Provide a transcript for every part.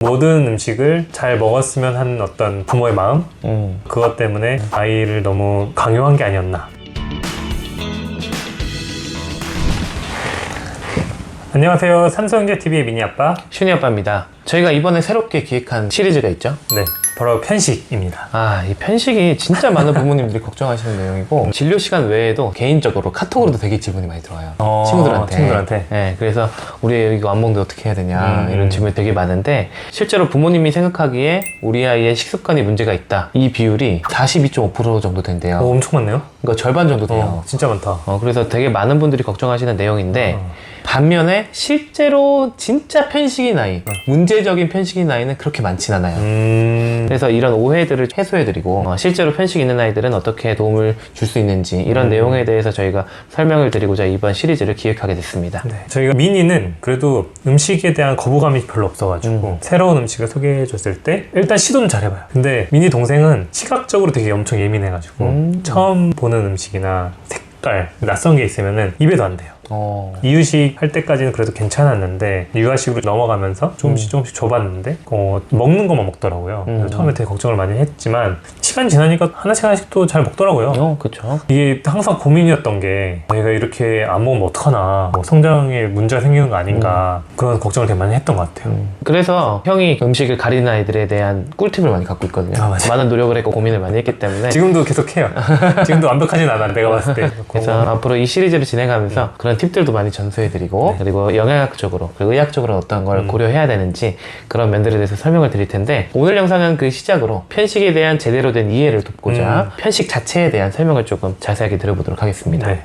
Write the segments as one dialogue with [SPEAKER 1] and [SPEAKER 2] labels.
[SPEAKER 1] 모든 음식을 잘 먹었으면 하는 어떤 부모의 마음? 그것 때문에 아이를 너무 강요한 게 아니었나. 안녕하세요. 삼성전자TV의 미니아빠
[SPEAKER 2] 슈니 아빠입니다. 저희가 이번에 새롭게 기획한 시리즈가 있죠?
[SPEAKER 1] 네, 바로 편식입니다.
[SPEAKER 2] 이 편식이 진짜 많은 부모님들이 걱정하시는 내용이고 진료 시간 외에도 개인적으로 카톡으로도 되게 질문이 많이 들어와요. 친구들한테. 네, 그래서 우리 애 이거 안 먹는데 어떻게 해야 되냐 이런 질문이 되게 많은데 실제로 부모님이 생각하기에 우리 아이의 식습관이 문제가 있다. 이 비율이 42.5% 정도 된대요.
[SPEAKER 1] 엄청 많네요.
[SPEAKER 2] 그러니까 절반 정도 돼요.
[SPEAKER 1] 진짜 많다.
[SPEAKER 2] 그래서 되게 많은 분들이 걱정하시는 내용인데 반면에 실제로 진짜 편식인 아이, 문제적인 편식인 아이는 그렇게 많진 않아요. 그래서 이런 오해들을 해소해드리고 실제로 편식 있는 아이들은 어떻게 도움을 줄 수 있는지 이런 내용에 대해서 저희가 설명을 드리고자 이번 시리즈를 기획하게 됐습니다.
[SPEAKER 1] 네, 저희가 미니는 그래도 음식에 대한 거부감이 별로 없어가지고 새로운 음식을 소개해줬을 때 일단 시도는 잘 해봐요. 근데 미니 동생은 시각적으로 되게 엄청 예민해가지고 처음 보는 음식이나 색깔, 낯선 게 있으면은 입에도 안 돼요. 이유식 할 때까지는 그래도 괜찮았는데 유아식으로 넘어가면서 조금씩 줘봤는데 먹는 것만 먹더라고요. 그래서 처음에 되게 걱정을 많이 했지만 시간이 지나니까 하나씩 또 잘 먹더라고요.
[SPEAKER 2] 그쵸.
[SPEAKER 1] 이게 항상 고민이었던 게 얘가 이렇게 안 먹으면 어떡하나, 뭐 성장에 문제가 생기는 거 아닌가 그런 걱정을 되게 많이 했던 것 같아요.
[SPEAKER 2] 그래서 형이 음식을 가리는 아이들에 대한 꿀팁을 많이 갖고 있거든요. 많은 노력을 했고 고민을 많이 했기 때문에
[SPEAKER 1] 지금도 계속 해요. 지금도 완벽하진 않아, 내가 봤을 때.
[SPEAKER 2] 그래서 앞으로 이 시리즈를 진행하면서 그런 팁들도 많이 전수해드리고 그리고 영양학적으로 그리고 의학적으로 어떤 걸 고려해야 되는지 그런 면들에 대해서 설명을 드릴 텐데 오늘 영상은 그 시작으로 편식에 대한 제대로 된 이해를 돕고자 편식 자체에 대한 설명을 조금 자세하게 들어보도록 하겠습니다.
[SPEAKER 1] 네.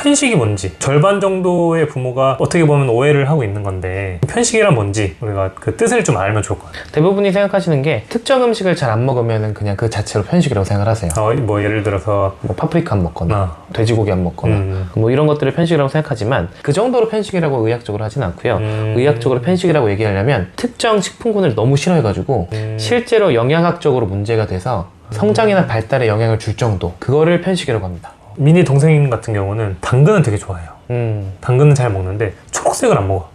[SPEAKER 1] 편식이 뭔지 절반 정도의 부모가 어떻게 보면 오해를 하고 있는 건데 편식이란 뭔지 우리가 그 뜻을 좀 알면 좋을 것 같아요.
[SPEAKER 2] 대부분이 생각하시는 게 특정 음식을 잘 안 먹으면 그냥 그 자체로 편식이라고 생각을 하세요.
[SPEAKER 1] 뭐 예를 들어서
[SPEAKER 2] 뭐 파프리카 안 먹거나 돼지고기 안 먹거나 뭐 이런 것들을 편식이라고 생각하지만 그 정도로 편식이라고 의학적으로 하진 않고요. 의학적으로 편식이라고 얘기하려면 특정 식품군을 너무 싫어해가지고 실제로 영양학적으로 문제가 돼서 성장이나 발달에 영향을 줄 정도, 그거를 편식이라고 합니다.
[SPEAKER 1] 미니 동생 같은 경우는 당근은 되게 좋아해요. 당근은 잘 먹는데 초록색을 안 먹어.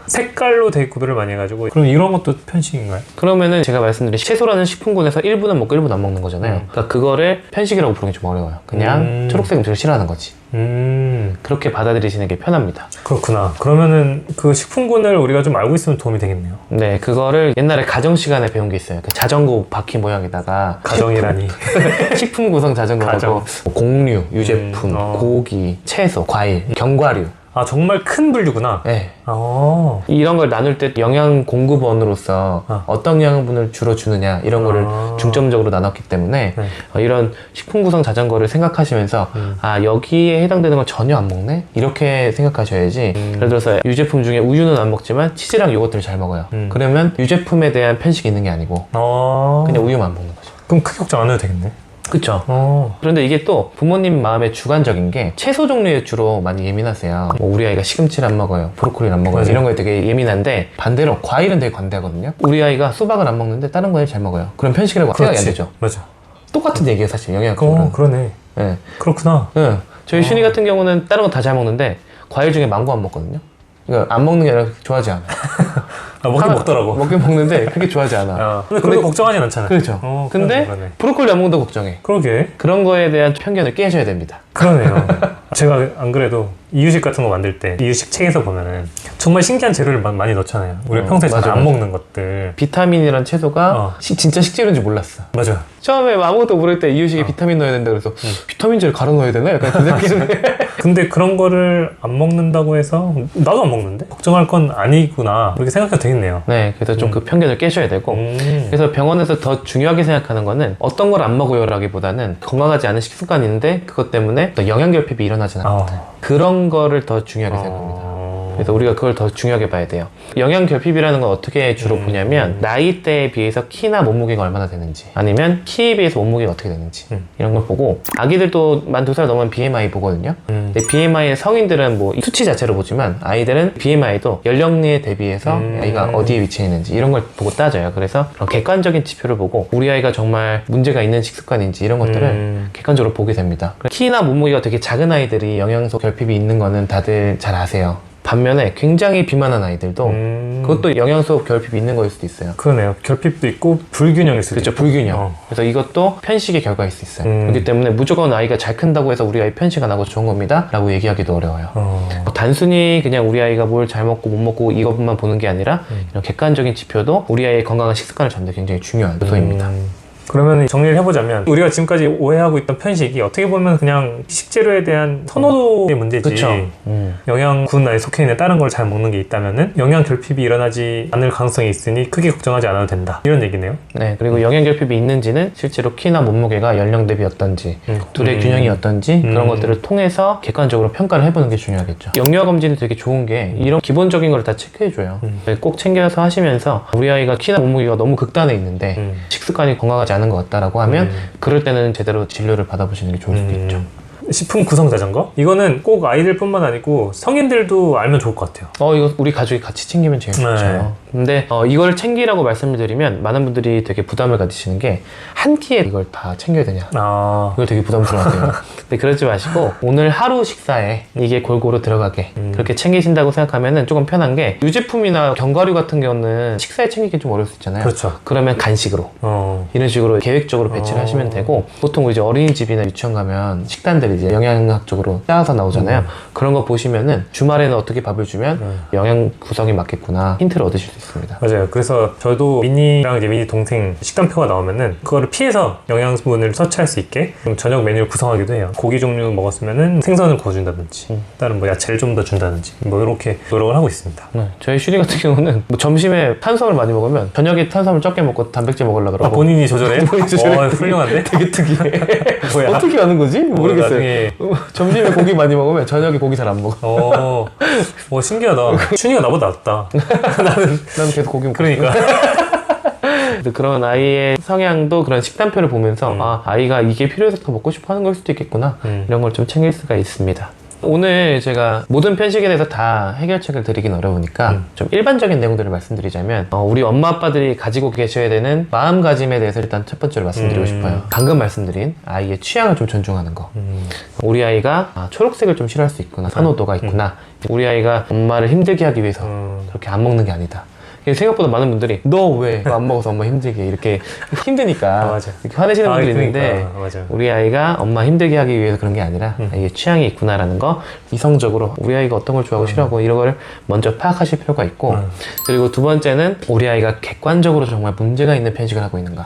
[SPEAKER 1] 색깔로 되게 구별을 많이 해가지고. 그럼 이런 것도 편식인가요?
[SPEAKER 2] 그러면은 제가 말씀드린 채소라는 식품군에서 일부는 먹고 일부는 안 먹는 거잖아요. 그러니까 그거를 편식이라고 부르기 좀 어려워요. 그냥 초록색 음식을 싫어하는 거지. 그렇게 받아들이시는 게 편합니다.
[SPEAKER 1] 그렇구나. 그러면은 그 식품군을 우리가 좀 알고 있으면 도움이 되겠네요.
[SPEAKER 2] 네, 그거를 옛날에 가정 시간에 배운 게 있어요. 그 자전거 바퀴 모양에다가
[SPEAKER 1] 가정이라니.
[SPEAKER 2] 식품 구성 자전거라고 곡류, 유제품, 고기, 채소, 과일, 견과류.
[SPEAKER 1] 정말 큰 분류구나.
[SPEAKER 2] 네. 이런 걸 나눌 때 영양 공급원으로서 어떤 영양분을 주로 주느냐 이런 거를 중점적으로 나눴기 때문에 이런 식품 구성 자전거를 생각하시면서 여기에 해당되는 건 전혀 안 먹네? 이렇게 생각하셔야지. 예를 들어서 유제품 중에 우유는 안 먹지만 치즈랑 요거트를 잘 먹어요. 그러면 유제품에 대한 편식이 있는 게 아니고 그냥 우유만 안 먹는 거죠.
[SPEAKER 1] 그럼 크게 걱정 안 해도 되겠네.
[SPEAKER 2] 그쵸. 그런데 이게 또 부모님 마음에 주관적인 게 채소 종류에 주로 많이 예민하세요. 뭐 우리 아이가 시금치를 안 먹어요, 브로콜리를 안 먹어요,
[SPEAKER 1] 맞아요.
[SPEAKER 2] 이런 거에 되게 예민한데 반대로 과일은 되게 관대하거든요. 우리 아이가 수박을 안 먹는데 다른 과일 잘 먹어요. 그럼 편식이라고 생각이 안 되죠.
[SPEAKER 1] 맞아.
[SPEAKER 2] 똑같은 얘기예요 사실 영양학적으로.
[SPEAKER 1] 그러네.
[SPEAKER 2] 네.
[SPEAKER 1] 그렇구나.
[SPEAKER 2] 네. 저희 슈니 같은 경우는 다른 거 다 잘 먹는데 과일 중에 망고 안 먹거든요. 그러니까 안 먹는 게 아니라 좋아하지 않아.
[SPEAKER 1] 먹긴 먹더라고.
[SPEAKER 2] 먹긴 먹는데 그렇게 좋아하지 않아.
[SPEAKER 1] 근데 그렇게 걱정하진 않잖아.
[SPEAKER 2] 그렇죠. 근데
[SPEAKER 1] 그러네.
[SPEAKER 2] 브로콜리 안 먹는다고 걱정해.
[SPEAKER 1] 그러게.
[SPEAKER 2] 그런 거에 대한 편견을 깨셔야 됩니다.
[SPEAKER 1] 그러네요. 제가 안 그래도 이유식 같은 거 만들 때 이유식 책에서 보면은 정말 신기한 재료를 많이 넣잖아요. 우리가 평소에 잘 안 먹는 것들.
[SPEAKER 2] 비타민이란 채소가 진짜 식재료인지 몰랐어.
[SPEAKER 1] 맞아.
[SPEAKER 2] 처음에 아무것도 모를 때 이유식에 비타민 넣어야 된다 그래서 비타민제를 갈아 넣어야 되나? 약간 그 생각했는데
[SPEAKER 1] 근데 그런 거를 안 먹는다고 해서 나도 안 먹는데? 걱정할 건 아니구나 그렇게 생각해도 되겠네요.
[SPEAKER 2] 네, 그래서 좀 그 편견을 깨셔야 되고 그래서 병원에서 더 중요하게 생각하는 거는 어떤 걸 안 먹어요 라기보다는 건강하지 않은 식습관이 있는데 그것 때문에 또 영양결핍이 일어나지는 않거든. 그런 거를 더 중요하게 생각합니다. 그래서 우리가 그걸 더 중요하게 봐야 돼요. 영양결핍이라는 건 어떻게 주로 보냐면 나이대에 비해서 키나 몸무게가 얼마나 되는지 아니면 키에 비해서 몸무게가 어떻게 되는지 이런 걸 보고 아기들도 만 2살 넘으면 BMI 보거든요. 근데 BMI의 성인들은 뭐 수치 자체로 보지만 아이들은 BMI도 연령대에 대비해서 아이가 어디에 위치해 있는지 이런 걸 보고 따져요. 그래서 그런 객관적인 지표를 보고 우리 아이가 정말 문제가 있는 식습관인지 이런 것들을 객관적으로 보게 됩니다. 키나 몸무게가 되게 작은 아이들이 영양소 결핍이 있는 거는 다들 잘 아세요. 반면에 굉장히 비만한 아이들도 그것도 영양소 결핍이 있는 거일 수도 있어요.
[SPEAKER 1] 그러네요. 결핍도 있고 불균형일 수도
[SPEAKER 2] 그렇죠.
[SPEAKER 1] 있고.
[SPEAKER 2] 불균형. 그래서 이것도 편식의 결과일 수 있어요. 그렇기 때문에 무조건 아이가 잘 큰다고 해서 우리 아이 편식 안 하고 좋은 겁니다 라고 얘기하기도 어려워요. 단순히 그냥 우리 아이가 뭘 잘 먹고 못 먹고 이것만 보는 게 아니라 이런 객관적인 지표도 우리 아이의 건강한 식습관을 잡는 데 굉장히 중요한 요소입니다.
[SPEAKER 1] 그러면 정리를 해보자면 우리가 지금까지 오해하고 있던 편식이 어떻게 보면 그냥 식재료에 대한 선호도의 문제지.
[SPEAKER 2] 그쵸.
[SPEAKER 1] 영양군에 속해 있는 다른 걸 잘 먹는 게 있다면은 영양 결핍이 일어나지 않을 가능성이 있으니 크게 걱정하지 않아도 된다. 이런 얘기네요.
[SPEAKER 2] 네, 그리고 영양 결핍이 있는지는 실제로 키나 몸무게가 연령 대비 어떤지, 둘의 균형이 어떤지 그런 것들을 통해서 객관적으로 평가를 해보는 게 중요하겠죠. 영유아 검진이 되게 좋은 게 이런 기본적인 걸 다 체크해줘요. 꼭 챙겨서 하시면서 우리 아이가 키나 몸무게가 너무 극단에 있는데 식습관이 건강하지 않은 것 같다라고 하면 그럴 때는 제대로 진료를 받아보시는 게 좋을 수도 있죠.
[SPEAKER 1] 식품 구성 자전거? 이거는 꼭 아이들뿐만 아니고 성인들도 알면 좋을 것 같아요.
[SPEAKER 2] 이거 우리 가족이 같이 챙기면 제일 좋죠.
[SPEAKER 1] 네.
[SPEAKER 2] 근데 이걸 챙기라고 말씀을 드리면 많은 분들이 되게 부담을 가지시는 게 한 끼에 이걸 다 챙겨야 되냐, 이걸 되게 부담스러워하세요. 근데 그러지 마시고 오늘 하루 식사에 이게 골고루 들어가게 그렇게 챙기신다고 생각하면 조금 편한 게 유제품이나 견과류 같은 경우는 식사에 챙기기 좀 어려울 수 있잖아요.
[SPEAKER 1] 그렇죠.
[SPEAKER 2] 그러면 간식으로 이런 식으로 계획적으로 배치를 하시면 되고, 보통 이제 어린이집이나 유치원 가면 식단들이 이제 영양학적으로 짜서 나오잖아요. 그런 거 보시면은 주말에는 어떻게 밥을 주면 영양 구성이 맞겠구나 힌트를 얻으실 수 있습니다.
[SPEAKER 1] 맞아요. 그래서 저도 미니랑 이제 미니 동생 식단표가 나오면은 그거를 피해서 영양분을 섭취할 수 있게 좀 저녁 메뉴를 구성하기도 해요. 고기 종류 먹었으면은 생선을 구워준다든지 다른 뭐 야채를 좀 더 준다든지 뭐 이렇게 노력을 하고 있습니다.
[SPEAKER 2] 네, 저희 슈리 같은 경우는 뭐 점심에 탄수화물 많이 먹으면 저녁에 탄수화물 적게 먹고 단백질 먹으려고 그러고.
[SPEAKER 1] 본인이 조절해요?
[SPEAKER 2] 본인이 조절해.
[SPEAKER 1] 훌륭한데?
[SPEAKER 2] 되게 특이해.
[SPEAKER 1] 뭐야?
[SPEAKER 2] 어떻게 하는 거지? 모르겠어요.
[SPEAKER 1] 나중에...
[SPEAKER 2] 점심에 고기 많이 먹으면 저녁에 고기 잘 안 먹어.
[SPEAKER 1] 신기하다. 춘이가 나보다 낫다.
[SPEAKER 2] 나는 계속 고기 먹고.
[SPEAKER 1] 그러니까.
[SPEAKER 2] 그런 아이의 성향도 그런 식단표를 보면서 아이가 이게 필요해서 더 먹고 싶어 하는 걸 수도 있겠구나 이런 걸 좀 챙길 수가 있습니다. 오늘 제가 모든 편식에 대해서 다 해결책을 드리긴 어려우니까 좀 일반적인 내용들을 말씀드리자면 우리 엄마 아빠들이 가지고 계셔야 되는 마음가짐에 대해서 일단 첫 번째로 말씀드리고 싶어요. 방금 말씀드린 아이의 취향을 좀 존중하는 거. 우리 아이가 초록색을 좀 싫어할 수 있구나, 선호도가 있구나. 우리 아이가 엄마를 힘들게 하기 위해서 그렇게 안 먹는 게 아니다. 생각보다 많은 분들이 너 왜 안 먹어서 엄마 힘들게 이렇게 힘드니까
[SPEAKER 1] 맞아.
[SPEAKER 2] 이렇게 화내시는 분들이
[SPEAKER 1] 그러니까.
[SPEAKER 2] 있는데
[SPEAKER 1] 맞아.
[SPEAKER 2] 우리 아이가 엄마 힘들게 하기 위해서 그런 게 아니라 아이의 취향이 있구나라는 거, 이성적으로 우리 아이가 어떤 걸 좋아하고 싫어하고 이런 걸 먼저 파악하실 필요가 있고, 그리고 두 번째는 우리 아이가 객관적으로 정말 문제가 있는 편식을 하고 있는가,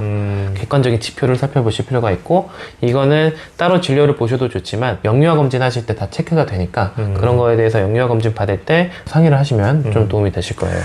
[SPEAKER 2] 객관적인 지표를 살펴보실 필요가 있고, 이거는 따로 진료를 보셔도 좋지만 영유아 검진 하실 때 다 체크가 되니까 그런 거에 대해서 영유아 검진 받을 때 상의를 하시면 좀 도움이 되실 거예요.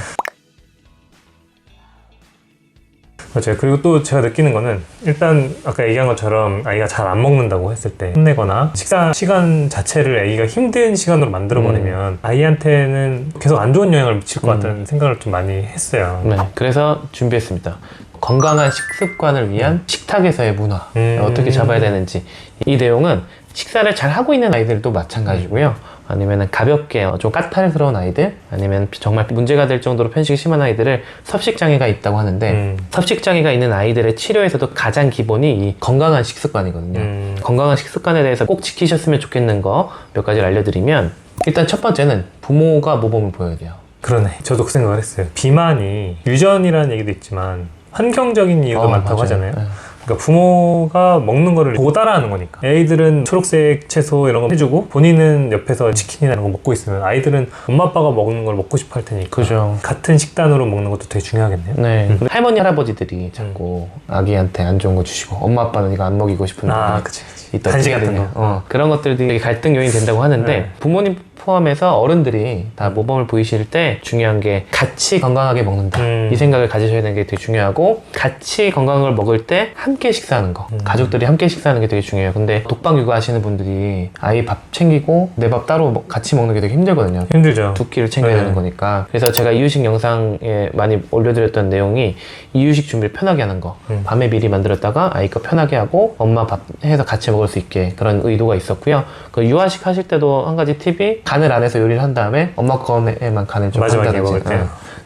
[SPEAKER 1] 맞아요. 그리고 또 제가 느끼는 거는 일단 아까 얘기한 것처럼 아이가 잘 안 먹는다고 했을 때 혼내거나 식사 시간 자체를 아이가 힘든 시간으로 만들어버리면 아이한테는 계속 안 좋은 영향을 미칠 것 같다는 생각을 좀 많이 했어요.
[SPEAKER 2] 네, 그래서 준비했습니다. 건강한 식습관을 위한 식탁에서의 문화, 어떻게 잡아야 되는지. 이 내용은 식사를 잘 하고 있는 아이들도 마찬가지고요. 아니면 가볍게 좀 까탈스러운 아이들, 아니면 정말 문제가 될 정도로 편식이 심한 아이들을 섭식장애가 있다고 하는데 섭식장애가 있는 아이들의 치료에서도 가장 기본이 이 건강한 식습관이거든요. 건강한 식습관에 대해서 꼭 지키셨으면 좋겠는 거 몇 가지를 알려드리면, 일단 첫 번째는 부모가 모범을 보여야 돼요.
[SPEAKER 1] 그러네. 저도 그 생각을 했어요. 비만이 유전이라는 얘기도 있지만 환경적인 이유가 많다고
[SPEAKER 2] 맞아요.
[SPEAKER 1] 하잖아요.
[SPEAKER 2] 네.
[SPEAKER 1] 그러니까 부모가 먹는 거를 보고 따라하는 거니까. 애들은 초록색 채소 이런 거 해주고 본인은 옆에서 치킨이나 이런 거 먹고 있으면 아이들은 엄마 아빠가 먹는 걸 먹고 싶어 할 테니까.
[SPEAKER 2] 그죠.
[SPEAKER 1] 같은 식단으로 먹는 것도 되게 중요하겠네요.
[SPEAKER 2] 네. 그리고 할머니 할아버지들이 자꾸 아기한테 안 좋은 거 주시고 엄마 아빠는 이거 안 먹이고 싶은데
[SPEAKER 1] 그치.
[SPEAKER 2] 간식 같은 거. 그런 것들이 되게 갈등 요인이 된다고 하는데, 부모님 포함해서 어른들이 다 모범을 보이실 때 중요한 게 같이 건강하게 먹는다. 이 생각을 가지셔야 되는 게 되게 중요하고, 같이 건강을 먹을 때 함께 식사하는 거. 가족들이 함께 식사하는 게 되게 중요해요. 근데 독박 육아하시는 분들이 아이 밥 챙기고 내 밥 따로 같이 먹는 게 되게 힘들거든요.
[SPEAKER 1] 힘들죠.
[SPEAKER 2] 두 끼를 챙겨야 되는 거니까. 그래서 제가 이유식 영상에 많이 올려드렸던 내용이 이유식 준비를 편하게 하는 거. 밤에 미리 만들었다가 아이 거 편하게 하고 엄마 밥 해서 같이 먹을 수 있게, 그런 의도가 있었고요. 그 유아식 하실 때도 한 가지 팁이 간을 안 해서 요리를 한 다음에 엄마 거에만 간을 좀
[SPEAKER 1] 마지막에
[SPEAKER 2] 한다든지.
[SPEAKER 1] 먹을 때.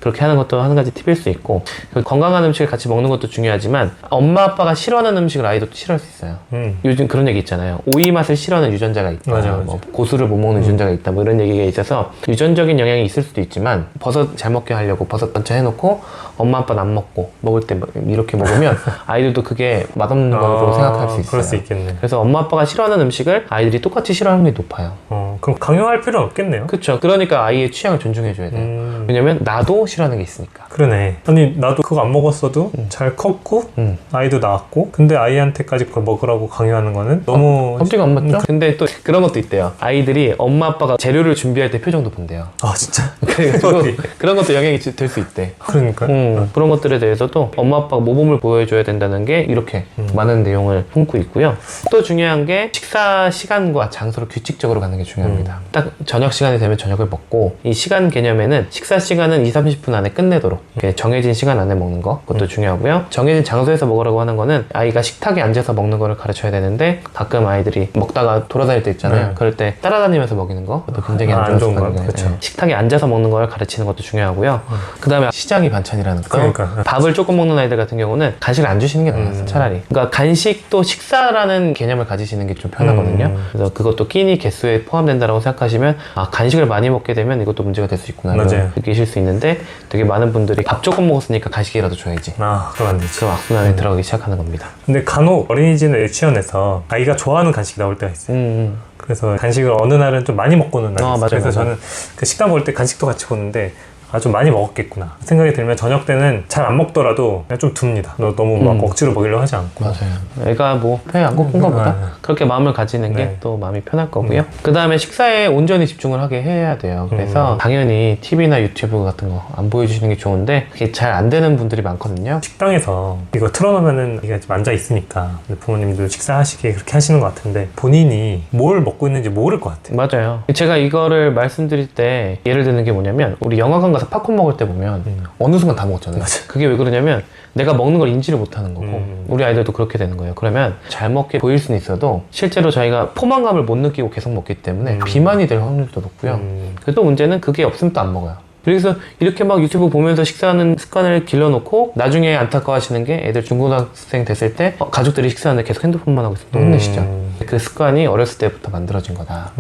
[SPEAKER 2] 그렇게 하는 것도 한 가지 팁일 수 있고, 건강한 음식을 같이 먹는 것도 중요하지만 엄마 아빠가 싫어하는 음식을 아이도 또 싫어할 수 있어요. 요즘 그런 얘기 있잖아요. 오이 맛을 싫어하는 유전자가 있다.
[SPEAKER 1] 맞아.
[SPEAKER 2] 뭐 고수를 못 먹는 유전자가 있다. 뭐 이런 얘기가 있어서 유전적인 영향이 있을 수도 있지만 버섯 잘 먹게 하려고 버섯 먼저 해놓고 엄마 아빠는 안 먹고 먹을 때 이렇게 먹으면 아이들도 그게 맛없는 거로 생각할 수 있어요.
[SPEAKER 1] 그럴 수 있겠네.
[SPEAKER 2] 그래서 엄마 아빠가 싫어하는 음식을 아이들이 똑같이 싫어하는 확률이 높아요.
[SPEAKER 1] 그럼 강요할 필요는 없겠네요.
[SPEAKER 2] 그렇죠. 그러니까 아이의 취향을 존중해줘야 돼요. 왜냐면 나도 싫어하는 게 있으니까.
[SPEAKER 1] 그러네. 아니 나도 그거 안 먹었어도 잘 컸고 아이도 낳았고 근데 아이한테까지 그걸 먹으라고 강요하는 거는 너무
[SPEAKER 2] 깜찍 안 맞죠? 근데 또 그런 것도 있대요. 아이들이 엄마 아빠가 재료를 준비할 때 표정도 본대요.
[SPEAKER 1] 아 진짜?
[SPEAKER 2] 그래가지고 그런 것도 영향이 될 수 있대.
[SPEAKER 1] 그러니까
[SPEAKER 2] 그런 것들에 대해서도 엄마 아빠가 모범을 보여줘야 된다는 게 이렇게 많은 내용을 품고 있고요. 또 중요한 게 식사 시간과 장소를 규칙적으로 갖는 게 중요합니다. 딱 저녁 시간이 되면 저녁을 먹고 이 시간 개념에는 식사 시간은 2-30분 안에 끝내도록 이렇게 정해진 시간 안에 먹는 거 그것도 중요하고요. 정해진 장소에서 먹으라고 하는 거는 아이가 식탁에 앉아서 먹는 거를 가르쳐야 되는데 가끔 아이들이 먹다가 돌아다닐 때 있잖아요. 그럴 때 따라다니면서 먹이는 거 그것도 굉장히 안 좋은 습관이에요.
[SPEAKER 1] 그렇죠.
[SPEAKER 2] 식탁에 앉아서 먹는 걸 가르치는 것도 중요하고요. 그 다음에 시장이 반찬이라는 거.
[SPEAKER 1] 그러니까.
[SPEAKER 2] 밥을 조금 먹는 아이들 같은 경우는 간식을 안 주시는 게 나아요. 차라리. 그러니까 간식도 식사라는 개념을 가지시는 게 좀 편하거든요. 그래서 그것도 끼니 개수에 포함된다고 생각하시면 아 간식을 많이 먹게 되면 이것도 문제가 될 수 있구나 느끼실 수 있는데 되게 많은 분들이 밥 조금 먹었으니까 간식이라도 줘야지.
[SPEAKER 1] 그럼 안 되지.
[SPEAKER 2] 그 악순환에 들어가기 시작하는 겁니다.
[SPEAKER 1] 근데 간혹 어린이집이나 유치원에서 아이가 좋아하는 간식이 나올 때가 있어요. 그래서 간식을 어느 날은 좀 많이 먹고는 날이 있어요. 그래서 저는 그 식당 볼 때 간식도 같이 보는데 좀 많이 먹었겠구나 생각이 들면 저녁 때는 잘 안 먹더라도 그냥 좀 둡니다. 너무 막 억지로 먹이려고 하지 않고.
[SPEAKER 2] 맞아요. 애가 뭐 배 안 고픈가 보다. 그렇게 마음을 가지는 게 또 마음이 편할 거고요. 그 다음에 식사에 온전히 집중을 하게 해야 돼요. 그래서 당연히 TV나 유튜브 같은 거 안 보여주시는 게 좋은데 그게 잘 안 되는 분들이 많거든요.
[SPEAKER 1] 식당에서 이거 틀어놓으면은 이게 좀 앉아 있으니까 부모님들 식사하시기에 그렇게 하시는 것 같은데 본인이 뭘 먹고 있는지 모를 것 같아요.
[SPEAKER 2] 맞아요. 제가 이거를 말씀드릴 때 예를 드는 게 뭐냐면 우리 영화관 가서 팝콘 먹을 때 보면 어느 순간 다 먹었잖아요. 그게 왜 그러냐면 내가 먹는 걸 인지를 못하는 거고 우리 아이들도 그렇게 되는 거예요. 그러면 잘 먹게 보일 수는 있어도 실제로 저희가 포만감을 못 느끼고 계속 먹기 때문에 비만이 될 확률도 높고요. 그리고 또 문제는 그게 없으면 또 안 먹어요. 그래서 이렇게 막 유튜브 보면서 식사하는 습관을 길러놓고 나중에 안타까워하시는 게 애들 중고등학생 됐을 때 가족들이 식사하는데 계속 핸드폰만 하고 있으면 또 혼내시죠. 그 습관이 어렸을 때부터 만들어진 거다.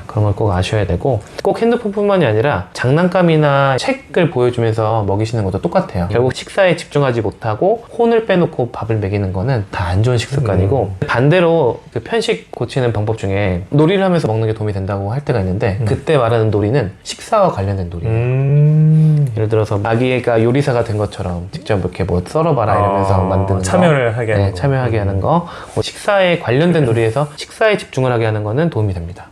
[SPEAKER 2] 그런 걸 꼭 아셔야 되고 꼭 핸드폰뿐만이 아니라 장난감이나 책을 보여주면서 먹이시는 것도 똑같아요. 결국 식사에 집중하지 못하고 혼을 빼놓고 밥을 먹이는 거는 다 안 좋은 식습관이고 반대로 그 편식 고치는 방법 중에 놀이를 하면서 먹는 게 도움이 된다고 할 때가 있는데 그때 말하는 놀이는 식사와 관련된 놀이예요. 예를 들어서 아기가 요리사가 된 것처럼 직접 이렇게 뭐 썰어봐라 이러면서 만드는
[SPEAKER 1] 참여를 하게 하는 거.
[SPEAKER 2] 참여하게 하는 거. 뭐 식사에 관련된 놀이에서 식사에 집중을 하게 하는 거는 도움이 됩니다.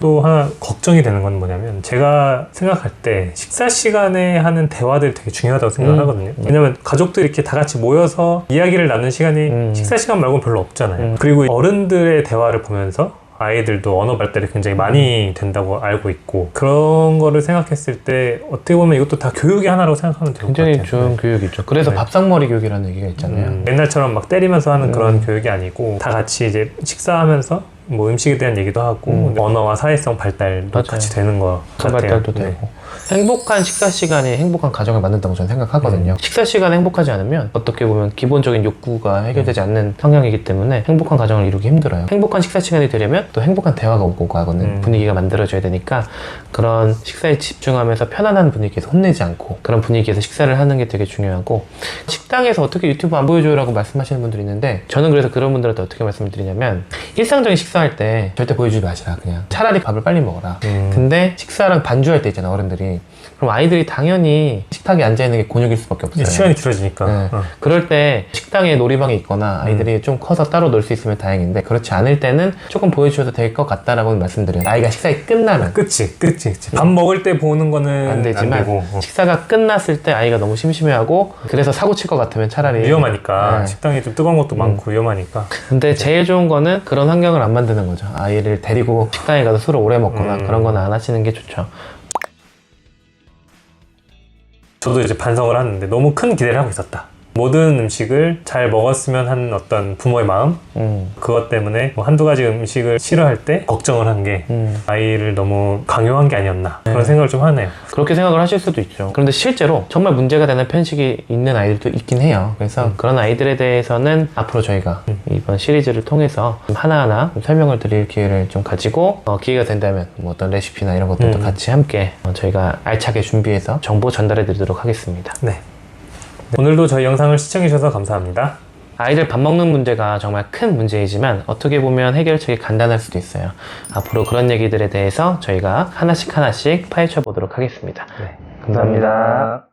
[SPEAKER 1] 또 하나 걱정이 되는 건 뭐냐면 제가 생각할 때 식사 시간에 하는 대화들이 되게 중요하다고 생각하거든요. 왜냐면 가족들이 이렇게 다 같이 모여서 이야기를 나누는 시간이 식사 시간 말고는 별로 없잖아요. 그리고 어른들의 대화를 보면서 아이들도 언어 발달이 굉장히 많이 된다고 알고 있고 그런 거를 생각했을 때 어떻게 보면 이것도 다 교육의 하나라고 생각하면 될 것 같아요.
[SPEAKER 2] 굉장히 좋은 교육이죠. 그래서 밥상머리 교육이라는 얘기가 있잖아요.
[SPEAKER 1] 옛날처럼 막 때리면서 하는 그런 교육이 아니고 다 같이 이제 식사하면서 뭐 음식에 대한 얘기도 하고 언어와 사회성 발달도
[SPEAKER 2] 맞아요.
[SPEAKER 1] 같이 되는 것 같아요.
[SPEAKER 2] 발달도 되고 행복한 식사 시간이 행복한 가정을 만든다고 저는 생각하거든요. 식사 시간에 행복하지 않으면 어떻게 보면 기본적인 욕구가 해결되지 않는 성향이기 때문에 행복한 가정을 이루기 힘들어요. 행복한 식사 시간이 되려면 또 행복한 대화가 오고 가는 분위기가 만들어져야 되니까 그런 식사에 집중하면서 편안한 분위기에서 혼내지 않고 그런 분위기에서 식사를 하는 게 되게 중요하고 식당에서 어떻게 유튜브 안 보여줘요라고 말씀하시는 분들이 있는데 저는 그래서 그런 분들한테 어떻게 말씀을 드리냐면 일상적인 식사할 때 절대 보여주지 마시라. 그냥 차라리 밥을 빨리 먹어라. 근데 식사랑 반주할 때 있잖아 어른들이. 그럼 아이들이 당연히 식탁에 앉아있는 게 곤욕일 수밖에 없어요.
[SPEAKER 1] 시간이 길어지니까.
[SPEAKER 2] 네. 그럴 때 식당에 놀이방이 있거나 아이들이 좀 커서 따로 놀 수 있으면 다행인데 그렇지 않을 때는 조금 보여주셔도 될 것 같다라고 말씀드려요. 아이가 식사가 끝나면.
[SPEAKER 1] 그치. 밥 먹을 때 보는 거는
[SPEAKER 2] 안 되지만
[SPEAKER 1] 안 되고.
[SPEAKER 2] 식사가 끝났을 때 아이가 너무 심심해하고 그래서 사고 칠 것 같으면 차라리
[SPEAKER 1] 위험하니까.
[SPEAKER 2] 네.
[SPEAKER 1] 식당에 좀 뜨거운 것도 많고 위험하니까.
[SPEAKER 2] 근데 제일 좋은 거는 그런 환경을 안 만드는 거죠. 아이를 데리고 식당에 가서 술을 오래 먹거나 그런 건 안 하시는 게 좋죠.
[SPEAKER 1] 저도 이제 반성을 하는데 너무 큰 기대를 하고 있었다. 모든 음식을 잘 먹었으면 하는 어떤 부모의 마음, 그것 때문에 뭐 한두 가지 음식을 싫어할 때 걱정을 한 게 아이를 너무 강요한 게 아니었나 그런 생각을 좀 하네요.
[SPEAKER 2] 그렇게 생각을 하실 수도 있죠. 그런데 실제로 정말 문제가 되는 편식이 있는 아이들도 있긴 해요. 그래서 그런 아이들에 대해서는 앞으로 저희가 이번 시리즈를 통해서 좀 하나하나 좀 설명을 드릴 기회를 좀 가지고 기회가 된다면 뭐 어떤 레시피나 이런 것들도 같이 함께 저희가 알차게 준비해서 정보 전달해 드리도록 하겠습니다.
[SPEAKER 1] 네. 오늘도 저희 영상을 시청해 주셔서 감사합니다.
[SPEAKER 2] 아이들 밥 먹는 문제가 정말 큰 문제이지만 어떻게 보면 해결책이 간단할 수도 있어요. 앞으로 그런 얘기들에 대해서 저희가 하나씩 파헤쳐 보도록 하겠습니다.
[SPEAKER 1] 네.
[SPEAKER 2] 감사합니다.